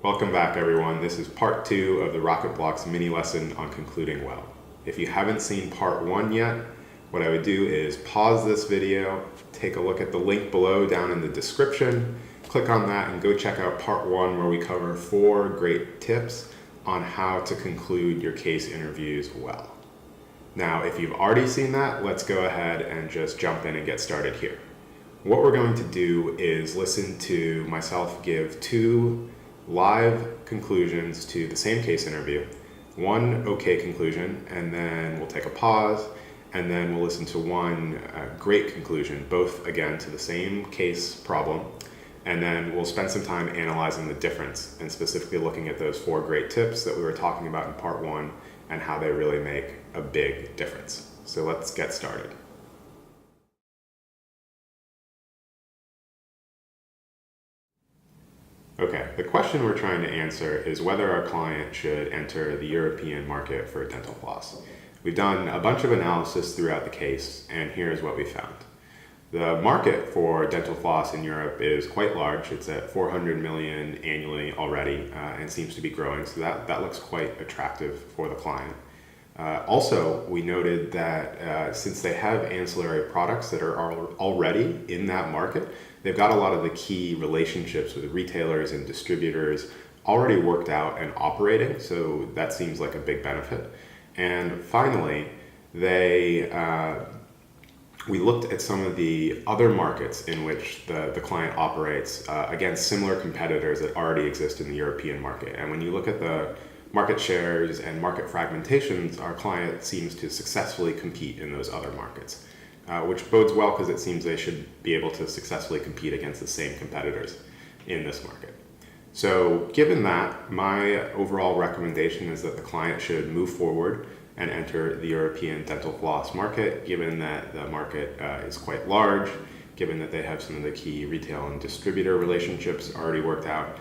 Welcome back, everyone. This is part 2 of the RocketBlocks mini lesson on concluding well. If you haven't seen part 1 yet, what I would do is pause this video, take a look at the link below down in the description, click on that and go check out part 1 where we cover 4 great tips on how to conclude your case interviews well. Now, if you've already seen that, let's go ahead and just jump in and get started here. What we're going to do is listen to myself give 2 live conclusions to the same case interview, one okay conclusion, and then we'll take a pause, and then we'll listen to one great conclusion, both again to the same case problem, and then we'll spend some time analyzing the difference and specifically looking at those 4 great tips that we were talking about in part 1 and how they really make a big difference. So let's get started. Okay, the question we're trying to answer is whether our client should enter the European market for dental floss. We've done a bunch of analysis throughout the case, and here's what we found. The market for dental floss in Europe is quite large. It's at 400 million annually already and seems to be growing, so that looks quite attractive for the client. Also, we noted that since they have ancillary products that are already in that market, they've got a lot of the key relationships with retailers and distributors already worked out and operating, so that seems like a big benefit. And finally, we looked at some of the other markets in which the client operates against similar competitors that already exist in the European market. And when you look at the market shares and market fragmentations, our client seems to successfully compete in those other markets, which bodes well because it seems they should be able to successfully compete against the same competitors in this market. So given that, my overall recommendation is that the client should move forward and enter the European dental floss market, given that the market is quite large, given that they have some of the key retail and distributor relationships already worked out,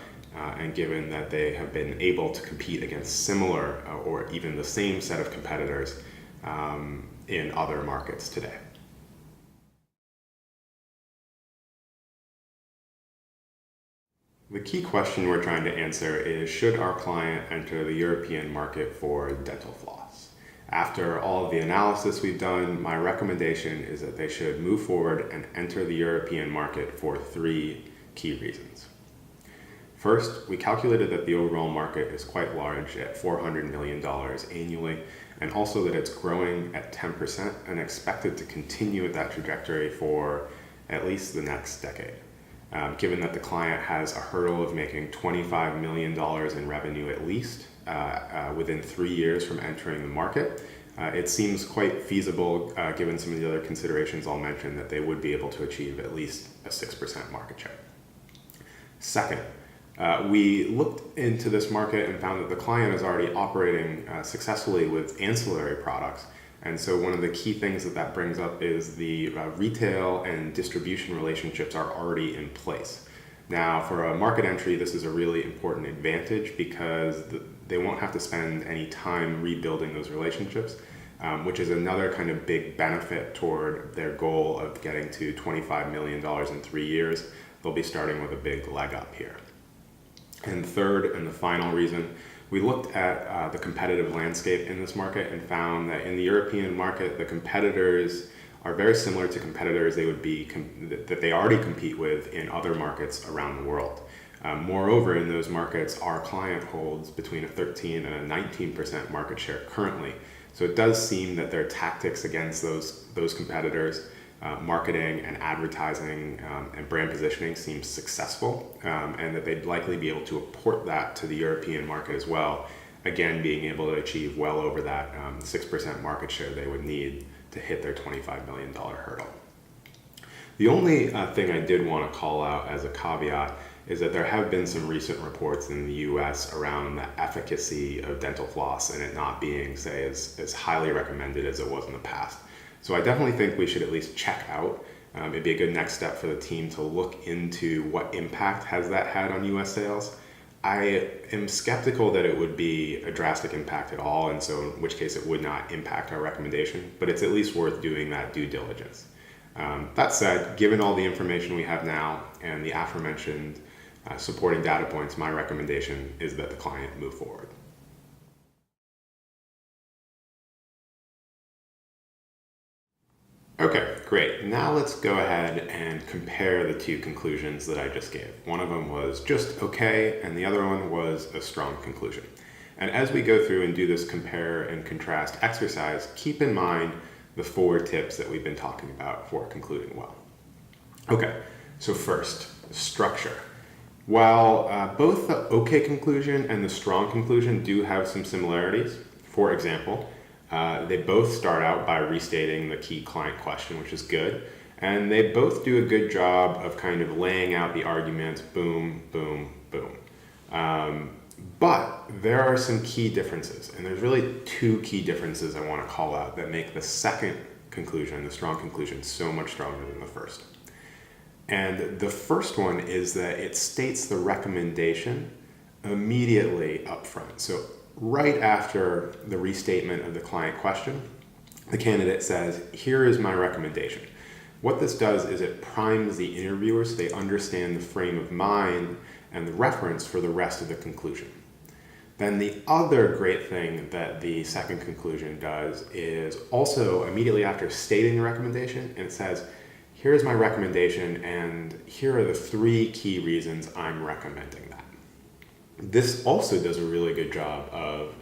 and given that they have been able to compete against similar or even the same set of competitors in other markets today. The key question we're trying to answer is, should our client enter the European market for dental floss? After all of the analysis we've done, my recommendation is that they should move forward and enter the European market for 3 key reasons. First, we calculated that the overall market is quite large at $400 million annually, and also that it's growing at 10% and expected to continue at that trajectory for at least the next decade. Given that the client has a hurdle of making $25 million in revenue at least within 3 years from entering the market, it seems quite feasible, given some of the other considerations I'll mention, that they would be able to achieve at least a 6% market share. Second, we looked into this market and found that the client is already operating successfully with ancillary products. And so one of the key things that brings up is the retail and distribution relationships are already in place. Now, for a market entry, this is a really important advantage because they won't have to spend any time rebuilding those relationships, which is another kind of big benefit toward their goal of getting to $25 million in 3 years. They'll be starting with a big leg up here. And third, and the final reason, we looked at the competitive landscape in this market and found that in the European market, the competitors are very similar to competitors that they already compete with in other markets around the world. Moreover, in those markets, our client holds between a 13 and a 19% market share currently. So it does seem that their tactics against those competitors, marketing and advertising and brand positioning, seems successful, and that they'd likely be able to port that to the European market as well, again being able to achieve well over that 6% market share they would need to hit their $25 million hurdle. The only thing I did want to call out as a caveat is that there have been some recent reports in the US around the efficacy of dental floss and it not being, say, as highly recommended as it was in the past. So I definitely think we should at least check out. It'd be a good next step for the team to look into what impact has that had on US sales. I am skeptical that it would be a drastic impact at all, and so in which case it would not impact our recommendation, but it's at least worth doing that due diligence. That said, given all the information we have now and the aforementioned supporting data points, my recommendation is that the client move forward. Okay, great. Now let's go ahead and compare the two conclusions that I just gave. One of them was just okay, and the other one was a strong conclusion. And as we go through and do this compare and contrast exercise, keep in mind the 4 tips that we've been talking about for concluding well. Okay, so first, structure. While both the okay conclusion and the strong conclusion do have some similarities, for example, they both start out by restating the key client question, which is good. And they both do a good job of kind of laying out the arguments, boom, boom, boom. But there are some key differences. And there's really 2 key differences I want to call out that make the second conclusion, the strong conclusion, so much stronger than the first. And the first one is that it states the recommendation immediately up front. So right after the restatement of the client question, the candidate says, here is my recommendation. What this does is it primes the interviewer so they understand the frame of mind and the reference for the rest of the conclusion. Then the other great thing that the second conclusion does is also immediately after stating the recommendation, and it says, here's my recommendation and here are the 3 key reasons I'm recommending that. This also does a really good job of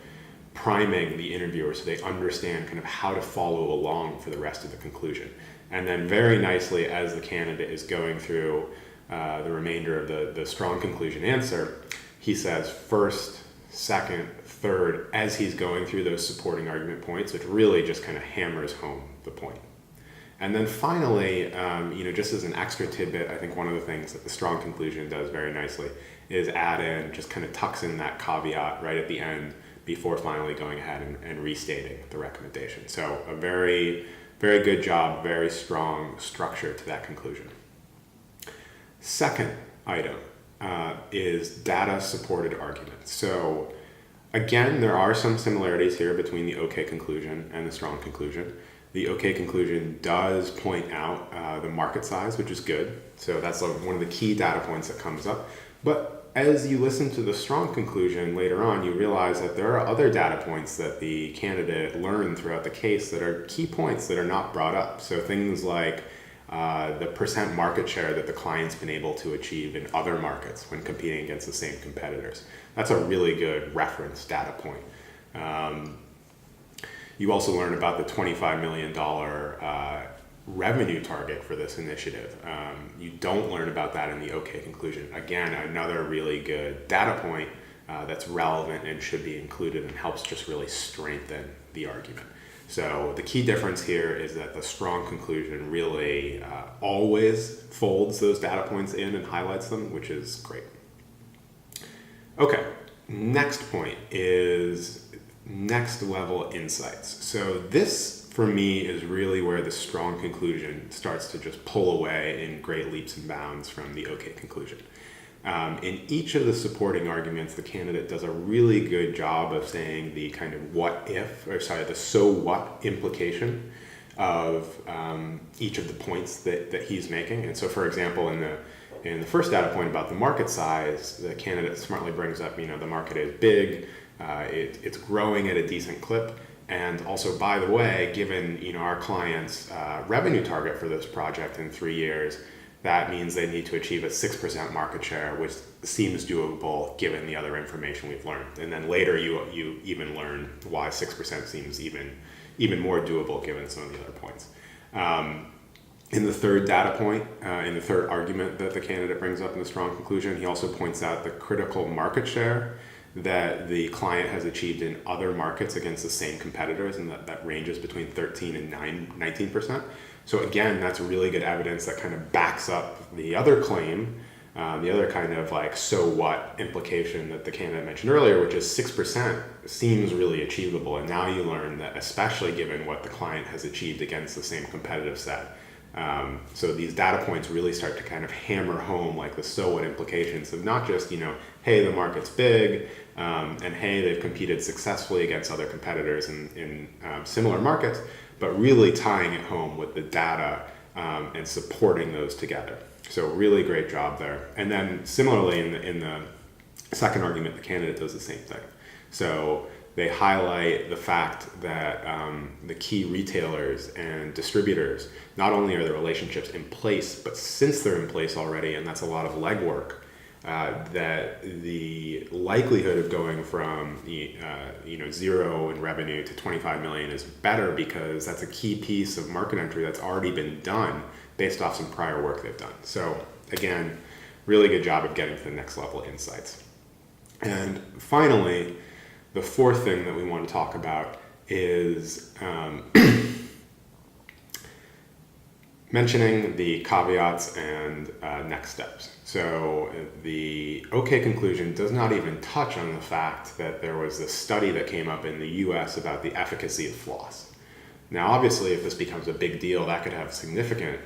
priming the interviewer so they understand kind of how to follow along for the rest of the conclusion. And then very nicely, as the candidate is going through the remainder of the strong conclusion answer, he says first, second, third, as he's going through those supporting argument points, which really just kind of hammers home the point. And then finally, just as an extra tidbit, I think one of the things that the strong conclusion does very nicely is add in, just kind of tucks in that caveat right at the end before finally going ahead and restating the recommendation. So a very, very good job, very strong structure to that conclusion. Second item is data-supported arguments. So again, there are some similarities here between the okay conclusion and the strong conclusion. The okay conclusion does point out the market size, which is good. So that's one of the key data points that comes up. But as you listen to the strong conclusion later on, you realize that there are other data points that the candidate learned throughout the case that are key points that are not brought up. So things like the percent market share that the client's been able to achieve in other markets when competing against the same competitors. That's a really good reference data point. You also learn about the $25 million revenue target for this initiative. You don't learn about that in the okay conclusion. Again, another really good data point that's relevant and should be included and helps just really strengthen the argument. So the key difference here is that the strong conclusion really always folds those data points in and highlights them, which is great. Okay, next point is next level insights. So this, for me, is really where the strong conclusion starts to just pull away in great leaps and bounds from the okay conclusion. In each of the supporting arguments, the candidate does a really good job of saying the kind of the so what implication of each of the points that he's making. And so, for example, in the first data point about the market size, the candidate smartly brings up, the market is big, it's growing at a decent clip. And also, by the way, given our client's revenue target for this project in 3 years, that means they need to achieve a 6% market share, which seems doable given the other information we've learned. And then later you even learn why 6% seems even more doable given some of the other points. In the third data point, in the third argument that the candidate brings up in the strong conclusion, he also points out the critical market share that the client has achieved in other markets against the same competitors, and that ranges between 13 and 19%. So again, that's really good evidence that kind of backs up the other claim, the other kind of like so what implication that the candidate mentioned earlier, which is 6% seems really achievable. And now you learn that, especially given what the client has achieved against the same competitive set. So these data points really start to kind of hammer home like the so what implications of not just, hey, the market's big, and hey, they've competed successfully against other competitors in similar markets, but really tying it home with the data and supporting those together. So really great job there. And then similarly in the second argument, the candidate does the same thing. So they highlight the fact that the key retailers and distributors, not only are the relationships in place, but since they're in place already, and that's a lot of legwork, that the likelihood of going from zero in revenue to 25 million is better, because that's a key piece of market entry that's already been done based off some prior work they've done. So again, really good job of getting to the next level insights. And finally, the fourth thing that we want to talk about is mentioning the caveats and next steps. So the OK conclusion does not even touch on the fact that there was this study that came up in the US about the efficacy of floss. Now, obviously, if this becomes a big deal, that could have significant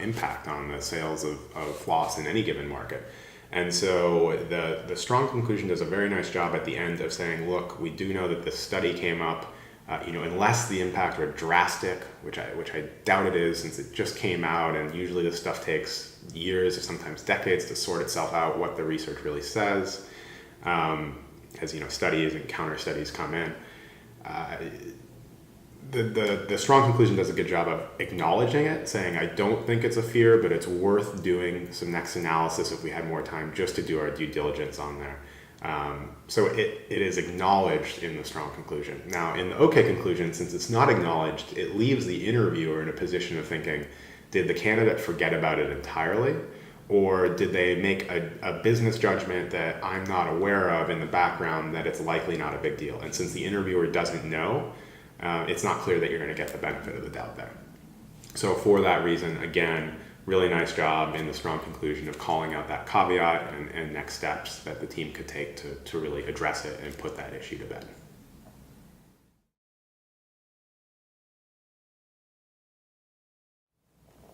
impact on the sales of floss in any given market. And so the strong conclusion does a very nice job at the end of saying, look, we do know that this study came up, unless the impact were drastic, which I doubt it is, since it just came out, and usually this stuff takes years or sometimes decades to sort itself out what the research really says, as studies and counter studies come in. The strong conclusion does a good job of acknowledging it, saying, I don't think it's a fear, but it's worth doing some next analysis if we had more time just to do our due diligence on there. So it is acknowledged in the strong conclusion. Now, in the OK conclusion, since it's not acknowledged, it leaves the interviewer in a position of thinking, did the candidate forget about it entirely? Or did they make a business judgment that I'm not aware of in the background that it's likely not a big deal? And since the interviewer doesn't know, it's not clear that you're going to get the benefit of the doubt there. So for that reason, again, really nice job in the strong conclusion of calling out that caveat and next steps that the team could take to really address it and put that issue to bed.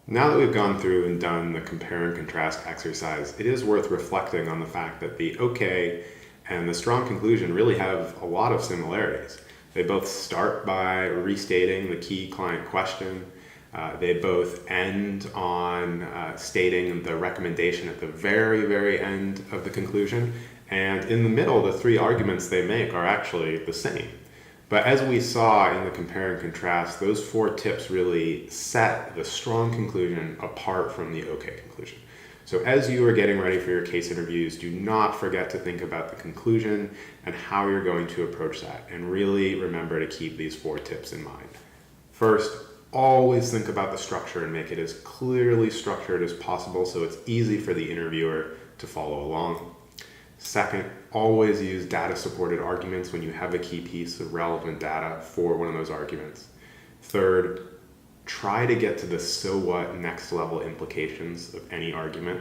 Now that we've gone through and done the compare and contrast exercise, it is worth reflecting on the fact that the OK and the strong conclusion really have a lot of similarities. They both start by restating the key client question. They both end on stating the recommendation at the very, very end of the conclusion. And in the middle, the three arguments they make are actually the same. But as we saw in the compare and contrast, those four tips really set the strong conclusion apart from the OK conclusion. So as you are getting ready for your case interviews, do not forget to think about the conclusion and how you're going to approach that. And really remember to keep these four tips in mind. First, always think about the structure and make it as clearly structured as possible so it's easy for the interviewer to follow along. Second, always use data-supported arguments when you have a key piece of relevant data for one of those arguments. Third, try to get to the so what next level implications of any argument.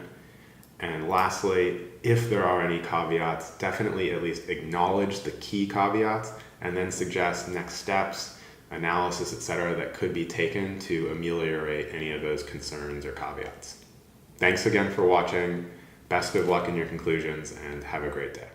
And lastly, if there are any caveats, definitely at least acknowledge the key caveats and then suggest next steps, analysis, etc. that could be taken to ameliorate any of those concerns or caveats. Thanks again for watching. Best of luck in your conclusions and have a great day.